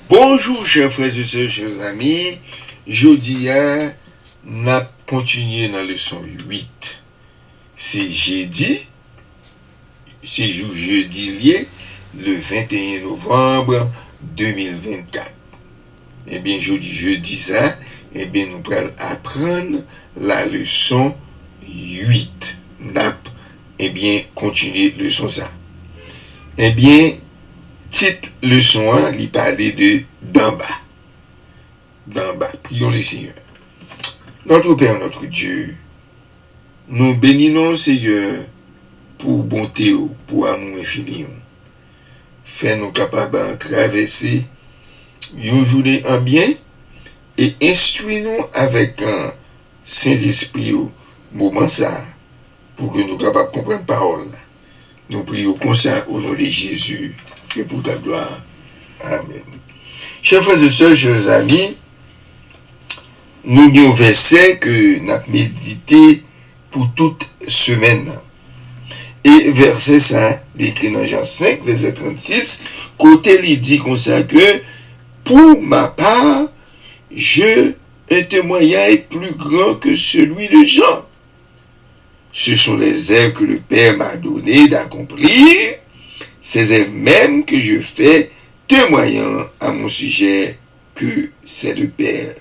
Bonjour chers frères et sœurs, chers amis. Jeudi, n'a continué dans la leçon 8. C'est jeudi, c'est jour jeudi lié, le 21 novembre 2024. Eh bien, jeudi ça, eh bien, nous allons apprendre la leçon 8. N'a, eh bien, continuer leçon ça. Eh bien, titre leçon 1, il parlait de d'en bas. D'en bas. Prions le Seigneur. Notre Père, notre Dieu, nous bénissons, Seigneur, pour bonté, pour amour infini. Fais-nous capables de traverser une journée en bien et instruis-nous avec un Saint-Esprit au moment ça, pour que nous soyons capables de comprendre la parole. Nous prions comme ça au nom de Jésus et pour ta gloire. Amen. Chers frères et sœurs, chers amis, nous avons un verset que nous avons médité pour toute semaine. Et verset ça, écrit dans Jean 5, verset 36, côté il dit comme ça que, pour ma part, je un témoignage plus grand que celui de Jean. Ce sont les œuvres que le Père m'a donné d'accomplir, ces œuvres même que je fais, témoignant à mon sujet que c'est le Père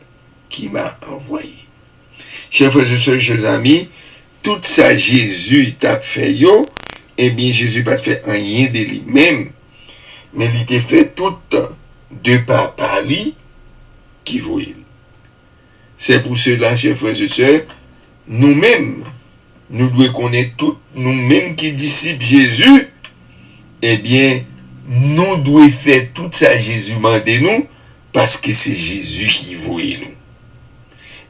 qui m'a envoyé. Chers frères et sœurs, chers amis, tout ça Jésus t'a fait yo, eh bien Jésus pas fait rien de lui-même, mais il t'a fait tout de par lui qui voulait. C'est pour cela, chers frères et sœurs, nous-mêmes, nous devons connaître tout, nous-mêmes qui disciples Jésus, eh bien, nous devons faire tout ça Jésus m'a dit nous, parce que c'est Jésus qui voulait nous.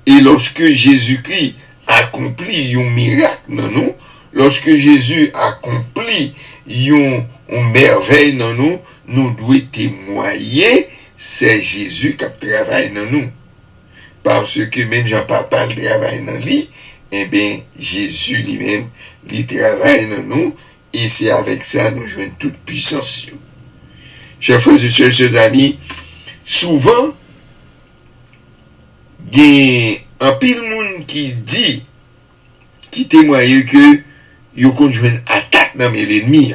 Et lorsque Jésus-Christ accomplit un miracle dans nous, lorsque Jésus accomplit une merveille dans nous, nous devons témoigner, c'est Jésus qui travaille dans nous. Parce que même Jean-Paul travaille dans lui, eh bien, Jésus lui-même, il travaille dans nous, et c'est avec ça nous jouons toute puissance. Chers frères et sœurs, chers amis, souvent, il y a un pile monde qui dit, qui témoigne que il y a une attaque dans l'ennemi.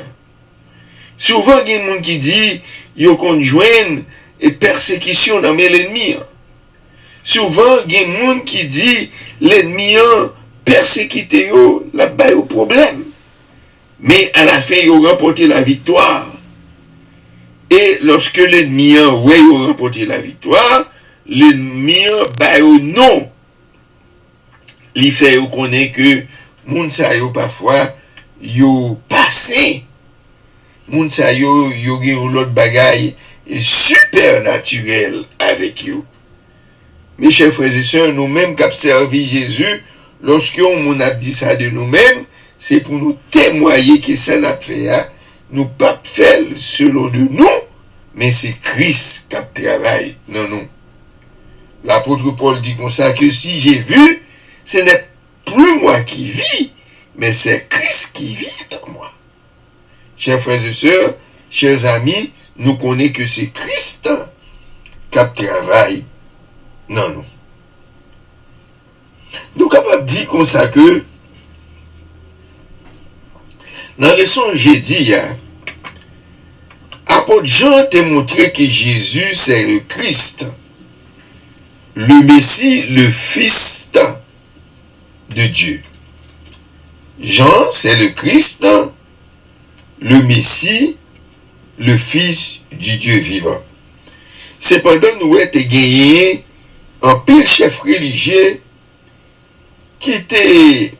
Souvent, il y a un monde qui dit, il y a une persécution dans l'ennemi. Souvent, il y a un monde qui dit, l'ennemi persécuté, là-bas, il y a un problème. Mais à la fin, il a remporté la victoire. Et lorsque l'ennemi a remporté la victoire, l'ennemi a non. Il fait connaître que moun sa yo parfois yo passé. Moun sa yo gen l'autre bagaille super naturel avec yo. Mes chers frères et sœurs, nous-mêmes qui avons servi Jésus, lorsqu'on a dit ça de nous-mêmes, c'est pour nous témoigner que ça n'a fait, nous pas fait selon de nous, mais c'est Christ qui travaille dans nous. L'apôtre Paul dit comme ça que si j'ai vu, ce n'est plus moi qui vis, mais c'est Christ qui vit dans moi. Chers frères et sœurs, chers amis, nous connaissons que c'est Christ qui travaille dans nous. Nous sommes capables de dire comme ça que dans la leçon jeudi, apôtre Jean t'a montré que Jésus c'est le Christ, le Messie, le Fils de Dieu. Jean c'est le Christ, le Messie, le Fils du Dieu vivant. Cependant, nous avons gagné un pile chef religieux qui était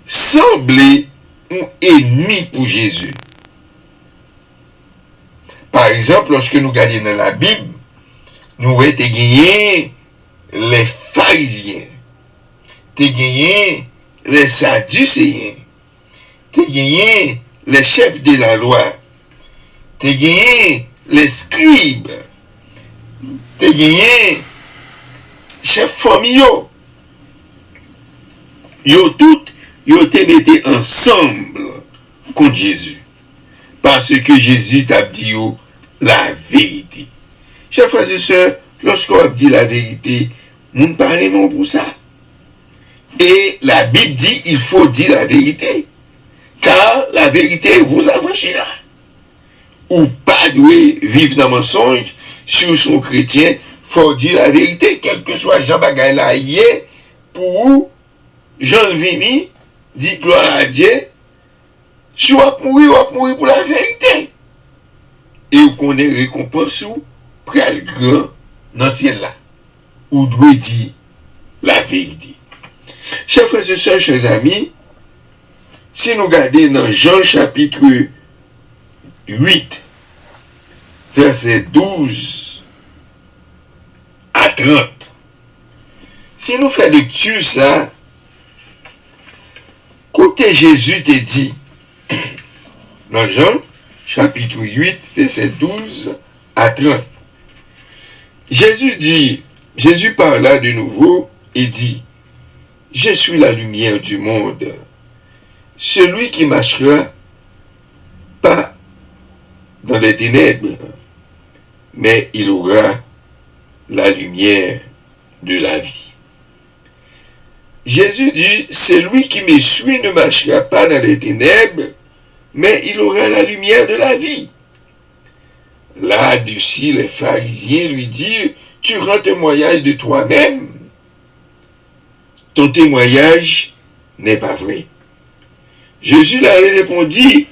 semblé un ennemi pour Jésus. Par exemple, lorsque nous regardons dans la Bible, nous avons gagné les pharisiens, gagné les sadducéens, gagné les chefs de la loi, gagné les scribes, gagné chefs familiaux. Yo tout, yo te mette ensemble contre Jésus. Parce que Jésus t'a dit la vérité. Chers frères et sœurs, lorsqu'on dit la vérité, nous ne parlons pas pour ça. Et la Bible dit il faut dire la vérité. Car la vérité vous affranchira. Ou pas doué vivre dans le mensonge sur son chrétien, faut dire la vérité, quel que soit Jean Bagay là, pour Jean Vini, dit gloire à Dieu, si on va mourir pour la vérité. Et vous connaissez récompense ou près le grand dans le ciel là. Ou doit dire la vérité. Chers frères et sœurs, chers amis, si nous regardons dans Jean chapitre 8, verset 12 à 30, si nous faisons lecture ça, côté Jésus te dit, dans Jean chapitre 8, verset 12 à 30, Jésus parla de nouveau et dit, je suis la lumière du monde. Celui qui marchera pas dans les ténèbres, mais il aura la lumière de la vie. Jésus dit, celui qui me suit ne marchera pas dans les ténèbres, mais il aura la lumière de la vie. Là-dessus, les pharisiens lui dirent, tu rends témoignage de toi-même. Ton témoignage n'est pas vrai. Jésus leur répondit,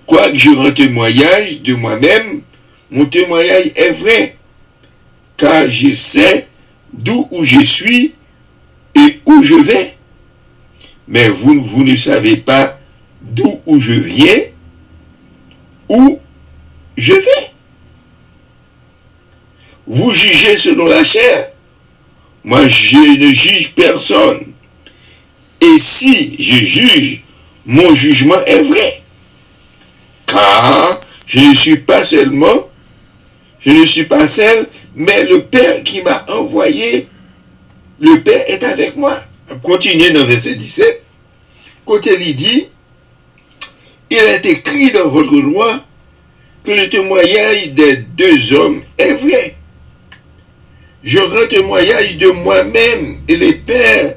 quoique je rends témoignage de moi-même, mon témoignage est vrai, car je sais d'où je suis et où je vais. Mais vous ne savez pas d'où je viens, où je vais. Vous jugez selon la chair. Moi, je ne juge personne. Et si je juge, mon jugement est vrai. Car je ne suis pas seul, mais le Père qui m'a envoyé, le Père est avec moi. Continuez dans verset 17. Côté il dit, il est écrit dans votre loi que le témoignage des deux hommes est vrai. Je rends témoignage de moi-même et le Père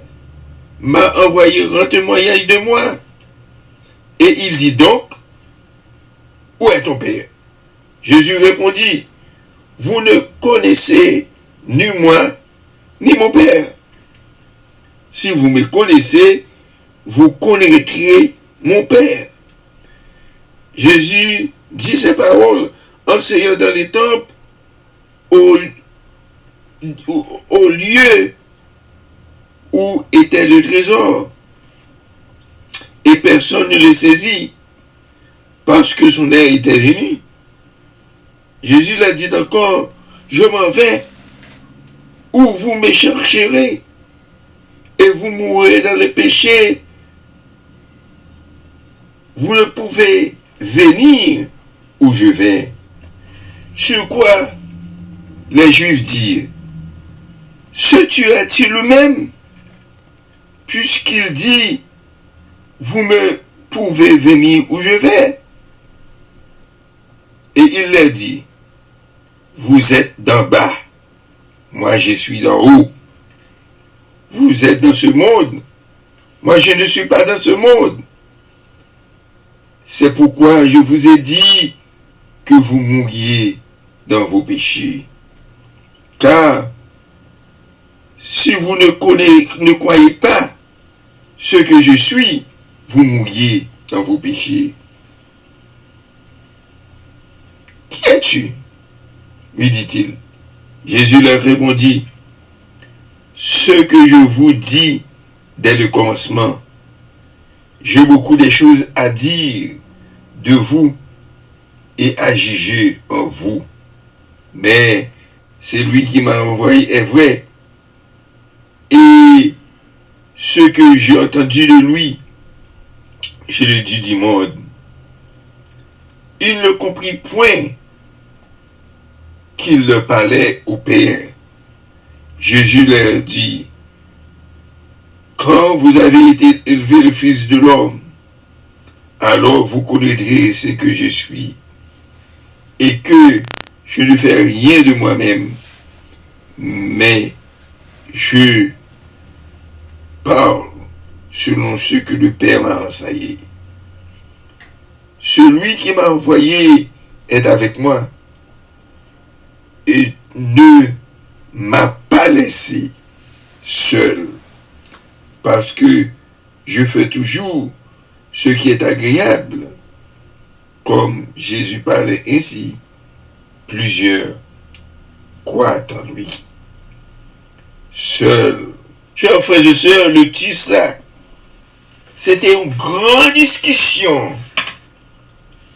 m'a envoyé rendre témoignage de moi. Et il dit donc, où est ton Père? Jésus répondit, vous ne connaissez ni moi, ni mon Père. Si vous me connaissez, vous connaîtrez mon Père. Jésus dit ces paroles, enseignant dans les temples, au lieu où était le trésor. Et personne ne le saisit, parce que son heure était venue. Jésus l'a dit encore, je m'en vais, où vous me chercherez, et vous mourrez dans le péché. Vous ne pouvez venir où je vais. Sur quoi les Juifs dirent, se tuera-t-il lui-même, puisqu'il dit, vous me pouvez venir où je vais. Et il leur dit, vous êtes d'en bas, moi je suis d'en haut. Vous êtes dans ce monde, moi je ne suis pas dans ce monde. C'est pourquoi je vous ai dit que vous mouriez dans vos péchés. Car si vous ne croyez pas ce que je suis, vous mouriez dans vos péchés. Qui es-tu? Lui dit-il. Jésus leur répondit, ce que je vous dis dès le commencement, j'ai beaucoup de choses à dire de vous et à juger en vous. Mais celui qui m'a envoyé est vrai. Et ce que j'ai entendu de lui, je le dis du monde. Il ne comprit point qu'il le parlait au Père. Jésus leur dit, quand vous avez été élevé le Fils de l'homme, alors vous connaîtrez ce que je suis, et que je ne fais rien de moi-même, mais je parle selon ce que le Père m'a enseigné. Celui qui m'a envoyé est avec moi et ne m'a pas laissé seul, parce que je fais toujours ce qui est agréable. Comme Jésus parlait ainsi, plusieurs croient en lui. Seul. Chers frères et sœurs, le tissa, c'était une grande discussion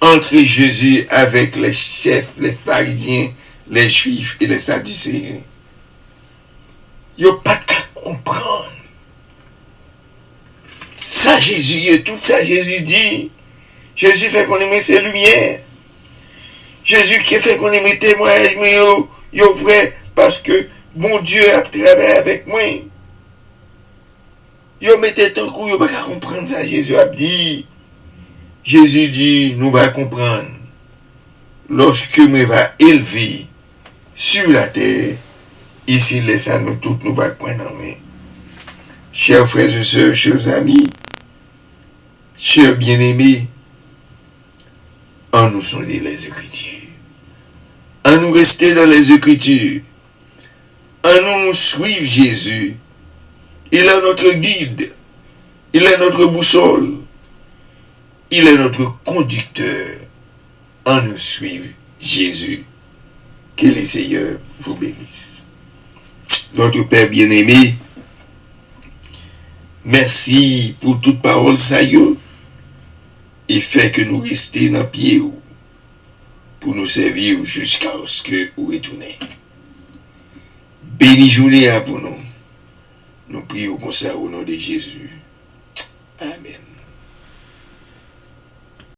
entre Jésus avec les chefs, les pharisiens, les juifs et les sadducéens. Ils n'ont pas qu'à comprendre. Ça, Jésus, tout ça, Jésus dit. Jésus fait qu'on aime ses lumières. Jésus qui fait qu'on aime témoignage, mais yo vrai, parce que bon Dieu a travaillé avec moi. Yo mettez ton coup, yo pas qu'à comprendre ça. Jésus a dit. Jésus dit, nous va comprendre. Lorsque me va élever sur la terre, ici, laissez nous toutes, nous va prendre en main. Chers frères et sœurs, chers amis, chers bien-aimés, en nous sonder les Écritures. En nous rester dans les Écritures. En nous suivre Jésus. Il est notre guide. Il est notre boussole. Il est notre conducteur. En nous suivre Jésus. Que les Seigneurs vous bénissent. Notre Père bien-aimé, merci pour toute parole saillante et fait que nous restions dans pied pour nous servir jusqu'à ce que nous retournions. Béni journée pour nous. Nous prions comme ça au nom de Jésus. Amen.